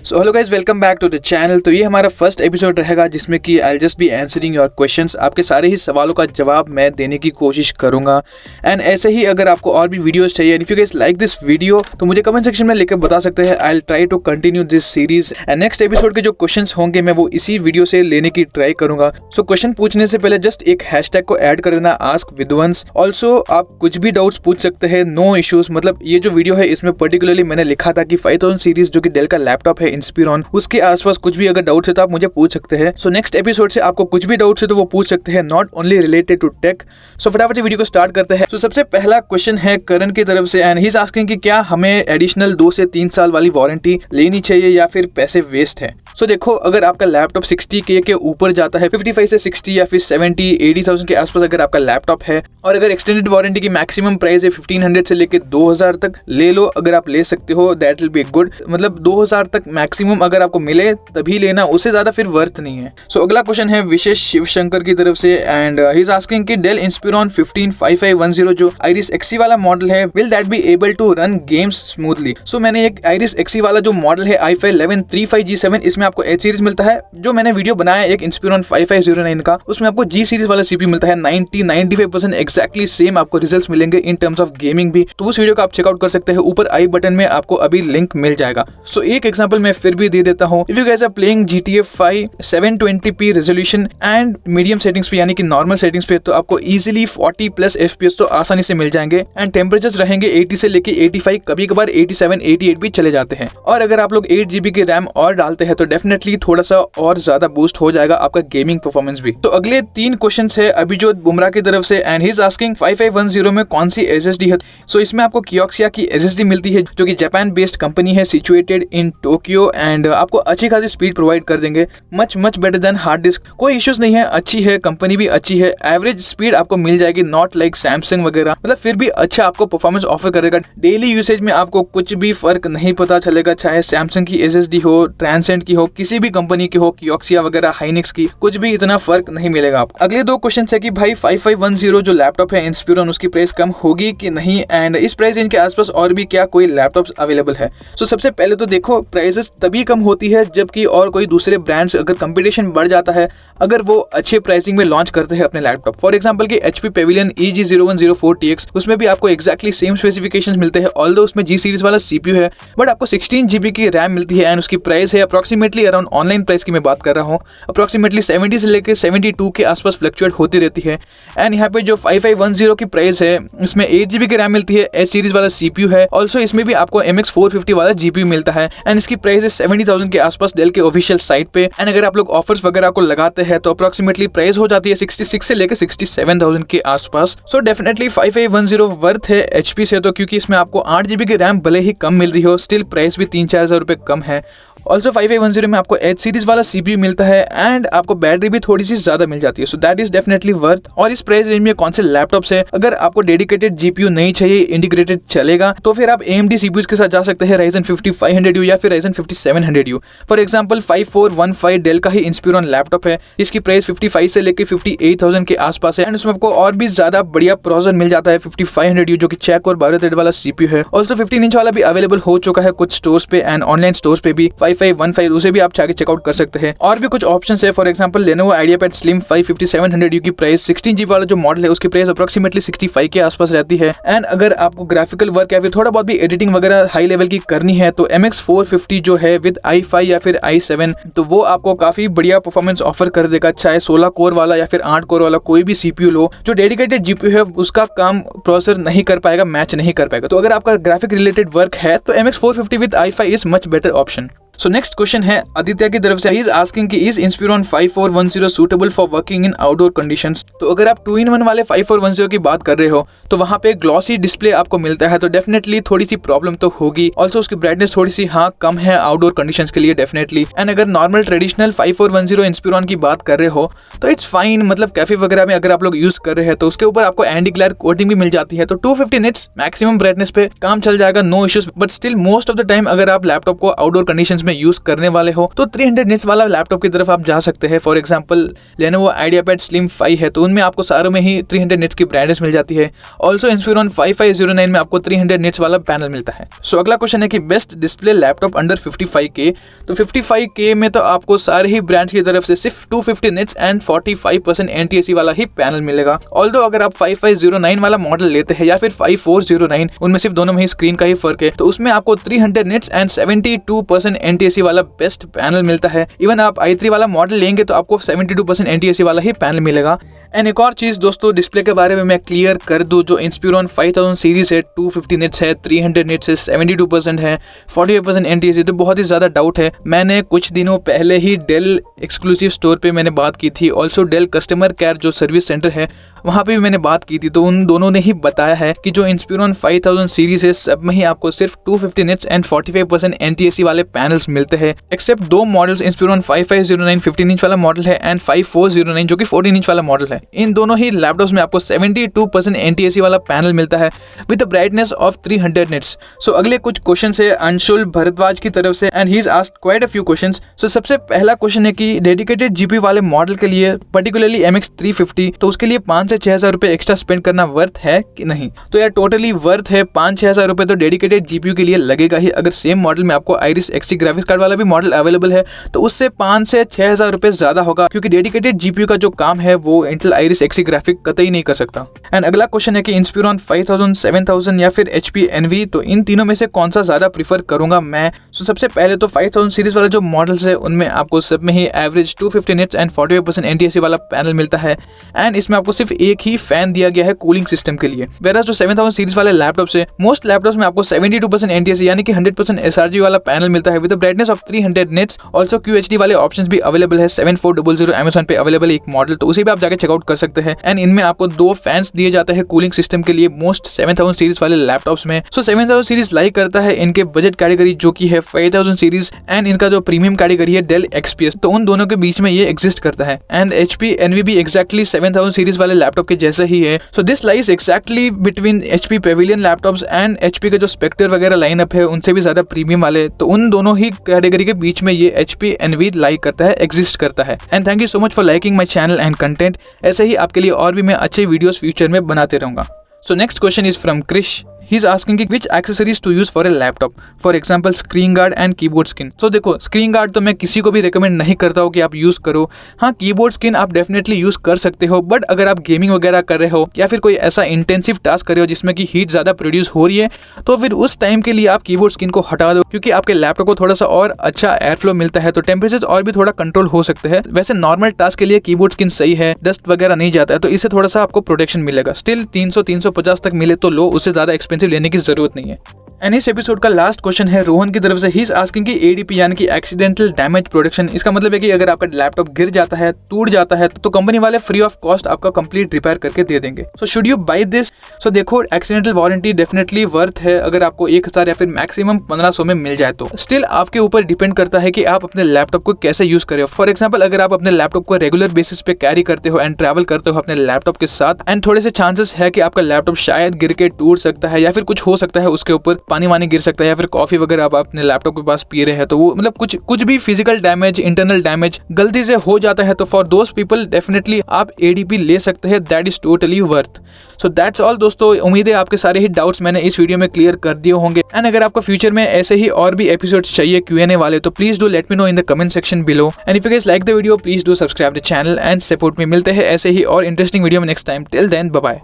So hello guys, welcome back to the channel. तो ये हमारा फर्स्ट एपिसोड रहेगा जिसमें कि I just be answering your questions. आपके सारे ही सवालों का जवाब मैं देने की कोशिश करूंगा। एंड ऐसे ही अगर आपको और भी वीडियोस चाहिए, if you guys like this video तो मुझे कमेंट सेक्शन में लिखकर बता सकते हैं। I will try to continue this series and next episode के जो क्वेश्चंस होंगे मैं वो इसी वीडियो से लेने की ट्राई करूंगा। सो क्वेश्चन पूछने से पहले जस्ट एक हैशटैग को ऐड कर देना, आस्क विद्वंस। ऑल्सो आप कुछ भी डाउट्स पूछ सकते हैं, नो इश्यूज। मतलब ये जो वीडियो है इसमें पर्टिकुलरली मैंने लिखा था कि 5000 सीरीज जो कि डेल का लैपटॉप है इंस्पिरॉन, उसके आसपास कुछ भी अगर डाउट्स है तो आप मुझे पूछ सकते हैं। सो नेक्स्ट एपिसोड से आपको कुछ भी डाउट्स है तो वो पूछ सकते हैं, not only related to tech. So फटाफट से वीडियो को स्टार्ट करते हैं। सो सबसे पहला क्वेश्चन है करण की तरफ से एंड ही इज आस्किंग कि क्या हमें एडिशनल 2 से 3 साल वाली वारंटी लेनी चाहिए या फिर पैसे वेस्ट है। सो देखो, अगर आपका लैपटॉप 60K के ऊपर जाता है, 55 से 60 या फिर 70-80,000 के आसपास अगर आपका लैपटॉप है, और अगर एक्सटेंडेड वारंटी की मैक्सिमम प्राइस है 1500 से लेके 2000 तक, ले लो। अगर आप ले सकते हो दैट विल बी गुड। मतलब 2000 तक मैक्सिमम अगर आपको मिले तभी लेना, उससे ज्यादा फिर वर्थ नहीं है। सो अगला क्वेश्चन है विशेष शिवशंकर की तरफ से एंड ही इज आस्किंग कि डेल इंस्पिरॉन 155510 जो आइरिस एक्सी वाला मॉडल है, will that be able to run games smoothly. So मैंने एक आइरिस एक्सी वाला जो मॉडल है i5 1135G7, इसमें आपको H सीरीज मिलता है। जो मैंने वीडियो बनाया एक इंस्पिरॉन 5509 का, उसमें आपको G सीरीज वाला CPU मिलता है। 90-95% एक्जैक्टली सेम आपको रिजल्ट्स मिलेंगे इन टर्म्स ऑफ गेमिंग भी। तो उस वीडियो को आप चेकआउट कर सकते हैं, ऊपर आई बटन में आपको अभी लिंक मिल जाएगा। सो एक एग्जांपल मैं फिर भी दे देता हूं। If you guys are playing GTA 5 720p resolution and medium settings पे, यानी कि नॉर्मल सेटिंग्स पे, तो आपको इजीली 40+ FPS तो आसानी से मिल जाएंगे एंड टेम्परेचर्स रहेंगे 80 से लेके 85, कभी कभार 87-88 भी चले जाते हैं। और अगर आप लोग 8GB की रैम और डालते हैं तो डेफिनेटली थोड़ा सा और ज्यादा बूस्ट हो जाएगा आपका गेमिंग परफॉर्मेंस भी। तो अगले 3 क्वेश्चंस है अभिजोत बुमराह की तरफ से एंड ही इज आस्किंग 5510 में कौन सी SSD है। सो इसमें आपको कियोक्सिया की SSD मिलती है जो कि जापान बेस्ड कंपनी है, सिचुएटेड इन टोक्यो एंड आपको अच्छी खासी स्पीड प्रोवाइड कर देंगे, much better than hard disk. कोई इश्यूज नहीं है, अच्छी है, कंपनी भी अच्छी है, एवरेज स्पीड आपको मिल जाएगी, नॉट लाइक सैमसंग वगैरह। मतलब फिर भी अच्छा आपको परफॉर्मेंस ऑफर करेगा। डेली यूसेज में आपको कुछ भी फर्क नहीं पता चलेगा, चाहे सैमसंग की SSD हो, ट्रांसेंड की हो, किसी भी कंपनी की हो, कियोक्सिया वगैरह, हाइनिक्स की, कुछ भी इतना फर्क नहीं मिलेगा आपको। अगले 2 क्वेश्चन है कि भाई 5510 जो लैपटॉप है इंस्पिरॉन, उसकी प्राइस कम होगी कि नहीं एंड इस प्राइस रेंज के आसपास और भी क्या कोई लैपटॉप्स अवेलेबल है। सो सबसे पहले तो देखो, प्राइसेस तभी कम होती है जबकि और कोई दूसरे ब्रांड्स, अगर कंपटीशन बढ़ जाता है, अगर वो अच्छे प्राइसिंग में लॉन्च करते हैं अपने लैपटॉप। फॉर एग्जांपल कि HP Pavilion EG0104TX, उसमें भी आपको एक्जैक्टली सेम स्पेसिफिकेशंस मिलते हैं। ऑल्दो उसमें G सीरीज वाला CPU है, बट आपको 16GB की रैम मिलती है एंड उसकी प्राइस है अप्रोक्सीमेटली अराउंड, ऑनलाइन प्राइस की मैं बात कर रहा हूँ, अप्रोक्सीमेटली 70 से लेकर 72 के आसपास फ्लक्चुएट होती रहती है। एंड यहाँ पे जो 5510 की प्राइस है, इसमें 8GB की रैम मिलती है, H सीरीज वाला CPU है। ऑल्सो इसमें भी आपको MX 450 वाला GPU मिलता है एंड इसकी प्राइस है 70,000 के आसपास डेल के ऑफिशियल साइट पे। एंड अगर आप लोग ऑफर्स वगैरह को लगाते हैं तो अप्रोक्सीमेटली प्राइस हो जाती है 66 से लेकर 67,000 के आसपास। सो डेफिनेटली 5510 वर्थ है HP से, तो क्योंकि इसमें आपको 8GB की रैम भले ही कम मिल रही हो, स्टिल प्राइस भी 3-4 हज़ार रुपए कम है। ऑल्सो 5510 में आपको H सीरीज वाला CPU मिलता है एंड आपको बैटरी भी थोड़ी सी ज्यादा मिल जाती है। So that is definitely worth. और इस प्राइस रेंज में कौन से लैपटॉप्स है, अगर आपको डेडिकेटेड GPU नहीं चाहिए, इंटीग्रेटेड चलेगा, तो फिर आप AMD CPUs के साथ जा सकते हैं, Ryzen 5500U या फिर Ryzen 5700U। For example 5415 del का ही इंस्पिरॉन लैपटॉप है, इसकी प्राइस 55 से लेकर 58,000 के आसपास है एंड उसमें आपको और भी ज्यादा बढ़िया प्रोसेसर मिल जाता है 5500U जो कि 6 कोर 12 थ्रेड वाला CPU है। ऑल्सो 15 इंच वाला भी अवेलेबल हो चुका है कुछ स्टोर्स पे एंड ऑनलाइन स्टोर्स पे भी 5515, उसे भी आप जाके चेकआउट कर सकते हैं। और भी कुछ ऑप्शंस है, for example Lenovo IdeaPad Slim 5700U की प्राइस, 16GB वाला जो मॉडल है उसकी प्राइस अप्रोक्सीमेटली 65 के आसपास रहती है। एंड अगर आपको ग्राफिकल वर्क या फिर थोड़ा बहुत भी एडिटिंग वगैरह हाई लेवल की करनी है तो MX 450 जो है विद i5 या फिर i7, तो वो आपको काफी बढ़िया परफॉर्मेंस ऑफर कर देगा। चाहे 16 कोर वाला या फिर 8 कोर वाला कोई भी CPU लो, जो डेडिकेटेड GPU है उसका काम प्रोसेसर नहीं कर पाएगा, मैच नहीं कर पाएगा। तो अगर आपका ग्राफिक रिलेटेड वर्क है तो MX 450 with i5 is much better option. So next question है आदित्य की तरफ से, ही इज आस्किंग कि is Inspiron 5410 suitable for working in outdoor conditions. तो अगर आप 2-in-1 वाले 5410 की बात कर रहे हो तो वहाँ पे ग्लॉसी डिस्प्ले आपको मिलता है, तो डेफिनेटली थोड़ी सी प्रॉब्लम तो होगी। ऑल्सो उसकी ब्राइटनेस थोड़ी सी कम है आउटडोर कंडीशंस के लिए डेफिनेटली। एंड अगर नॉर्मल ट्रेडिशनल 5410 इंस्पिरॉन की बात कर रहे हो तो इट्स फाइन, मतलब कैफे वगैरह में अगर आप लोग यूज कर रहे हैं तो उसके ऊपर आपको एंटी ग्लेयर कोटिंग भी मिल जाती है, तो 250 निट्स मैक्सिमम ब्राइटनेस पे काम चल जाएगा, no issues. But still most of the time अगर आप लैपटॉप को आउटडोर कंडीशंस में यूज करने वाले हो तो 300 निट्स वाला लैपटॉप की तरफ आप जा सकते हैं। For example Lenovo IdeaPad Slim 5 है तो उनमें आपको सारों में ही 300 निट्स की ब्राइटनेस मिल जाती है। ऑल्सो Inspiron 5509 में आपको 300 निट्स वाला पैनल मिलता है। सो अगला क्वेश्चन है कि best display laptop under 55K। तो 55K में तो आपको सारे ही ब्रांड्स की तरफ से सिर्फ 250 निट्स एंड 45% NTSC वाला ही पैनल मिलेगा। ऑल्दो अगर आप 5509 वाला मॉडल लेते हैं या फिर 5409, उनमें सिर्फ दोनों में ही स्क्रीन का ही फर्क है, तो उसमें आपको 300 निट्स एंड 72% NTSC वाला बेस्ट पैनल मिलता है। इवन आप i3 वाला मॉडल लेंगे तो आपको 72% NTSC वाला ही पैनल मिलेगा। एंड एक और चीज दोस्तों डिस्प्ले के बारे में मैं क्लियर कर दूं, जो Inspiron 5000 सीरीज है 250 निट्स है, 300 निट्स है, 72% है, 45% NTSC, तो बहुत ही ज्यादा डाउट है। मैंने कुछ दिनों पहले ही डेल एक्सक्लूसिव स्टोर पे मैंने बात की थी, ऑल्सो डेल कस्टमर केयर जो सर्विस सेंटर है वहाँ पे भी मैंने बात की थी, तो उन दोनों ने ही बताया है कि जो Inspiron 5000 सीरीज है सब में ही आपको सिर्फ 250 निट्स एंड 45% NTSC वाले पैनल्स मिलते हैं, एक्सेप्ट दो मॉडल्स Inspiron 5509 15 इंच वाला मॉडल है एंड 5409 जो कि 14 इंच वाला मॉडल है। इन दोनों ही लैपटॉप्स में आपको 72% NTSC वाला पैनल मिलता है with brightness of 300 nits. So अगले कुछ क्वेश्चन है अंशुल भारद्वाज की तरफ से and he is asked quite a few questions. So सबसे पहला क्वेश्चन है कि डेडिकेटेड जीपीयू वाले मॉडल के लिए पर्टिकुलरली MX 350 तो उसके लिए 5 से 6,000 रुपए एक्स्ट्रा स्पेंड करना वर्थ है कि नहीं। तो यार टोटली वर्थ है, 5-6 हज़ार रुपए तो डेडिकेटेड जीपीयू के लिए लगेगा ही। अगर सेम मॉडल में आपको आइरिस XT ग्राफिक्स कार्ड वाला भी मॉडल अवेलेबल है तो उससे 5 से 6 हज़ार रुपए ज्यादा होगा, क्योंकि डेडिकेटेड जीपीयू का जो काम है वो इंटेल आइरिस XT ग्राफिक कतई नहीं कर सकता। एंड अगला क्वेश्चन है कि Inspiron 5000 7000 या फिर HP Envy, तो इन तीनों में से कौन सा ज्यादा प्रीफर करूंगा मैं। सो सबसे पहले तो 5000 सीरीज वाले जो मॉडल्स है उनमें आपको सब में ही एवरेज 250 निट्स एंड 45% NTSC वाला पैनल मिलता है एंड इसमें आपको सिर्फ एक ही फैन दिया गया है कूलिंग सिस्टम के लिए। वेराज जो 7000 सीरीज वाले लैपटॉप से मोस्ट लैपटॉप्स में आपको 72% NTSC यानी कि 100% SRG वाला पैनल मिलता है with brightness of 300 nits. Also QHD वाले ऑप्शंस भी अवेलेबल है, 7400 Amazon पे अवेलेबल एक मॉडल, तो उसे भी आप जाके चेकआउट कर सकते हैं। एंड इनमें आपको 2 फैंस दिए जाते हैं कूलिंग सिस्टम के लिए मोस्ट 7000 सीरीज वाले लैपटॉप्स में। सो 7000 सीरीज लाइक करता है इनके बजट कैटेगरी जो की है 5000 सीरीज एंड इनका जो प्रीमियम कैटेगरी है डेल XPS, तो उन दोनों के बीच में ये एग्जिस्ट करता है। एंड HP Envy भी एक्जैक्टली 7000 सीरीज वाले लैपटॉप के जैसे ही है। So this lies exactly between HP Pavilion laptops and HP के जो स्पेक्टर वगैरह लाइनअप है उनसे भी ज्यादा प्रीमियम वाले, तो उन दोनों ही कैटेगरी के बीच में ये HP Envy लाइक करता है, एग्जिस्ट करता है। And thank you so much for liking my channel and content. ऐसे ही आपके लिए और भी मैं अच्छे वीडियोस फ्यूचर में बनाते रहूंगा। So next question is from Krish. He is asking which accessories to use for a laptop, for example screen guard and keyboard skin। तो देखो स्क्रीन गार्ड तो मैं किसी को भी रिकमेंड नहीं करता हूँ कि आप यूज करो। हाँ, कीबोर्ड स्किन आप डेफिनेटली यूज कर सकते हो, बट अगर आप गेमिंग वगैरह कर रहे हो या फिर कोई ऐसा इंटेंसिव टास्क कर रहे हो जिसमें कि हीट ज्यादा प्रोड्यूस हो रही है तो फिर उस टाइम के लिए आप कीबोर्ड स्किन को हटा दो, क्योंकि आपके लैपटॉप को थोड़ा सा और अच्छा एयर फ्लो मिलता है तो टेम्परेचर और भी थोड़ा कंट्रोल हो सकते हैं। वैसे नॉर्मल टास्क के लिए कीबोर्ड स्किन सही है, डस्ट वगैरह नहीं जाता है, तो इससे थोड़ा सा आपको प्रोटेक्शन मिलेगा। स्टिल 300-350 तक मिले तो लो, उससे ज्यादा एक्सपेंसिव लेने की जरूरत नहीं है। एंड इस एपिसोड का लास्ट क्वेश्चन है रोहन की तरफ से। ही इज आस्किंग कि ADP यानी कि एक्सीडेंटल डैमेज प्रोटेक्शन, इसका मतलब है कि अगर आपका लैपटॉप गिर जाता है, टूट जाता है, तो कंपनी वाले फ्री ऑफ कॉस्ट आपका कंप्लीट रिपेयर करके दे देंगे। So should you buy this? So देखो एक्सीडेंटल वारंटी डेफिनेटली वर्थ है अगर आपको 1000 या फिर मैक्सिमम 1500 में मिल जाए तो। स्टिल आपके ऊपर डिपेंड करता है कि आप अपने लैपटॉप को कैसे यूज कर रहे हो। फॉर एग्जाम्पल अगर आप अपने लैपटॉप को रेगुलर बेसिस पे कैरी करते हो एंड ट्रैवल करते हो अपने लैपटॉप के साथ, एंड थोड़े से चांसेस है कि आपका लैपटॉप शायद गिर के टूट सकता है या फिर कुछ हो सकता है, उसके ऊपर पानी वानी गिर सकता है या फिर कॉफी वगैरह आप अपने लैपटॉप के पास पी रहे हैं, तो वो मतलब कुछ भी फिजिकल डैमेज, इंटरनल डैमेज गलती से हो जाता है, तो फॉर दोस पीपल डेफिनेटली आप ADP ले सकते हैं। That is totally worth. So that's all दोस्तों। उम्मीद है आपके सारे ही डाउट्स मैंने इस वीडियो में क्लियर कर दिए होंगे। एंड अगर आपको फ्यूचर में ऐसे ही और भी एपिसोड्स चाहिए Q&A वाले, तो please do let me know in the comment section below. And if you guys like the video please do subscribe the channel and support me. मिलते हैं ऐसे ही और इंटरेस्टिंग वीडियो में next time. Till then bye bye.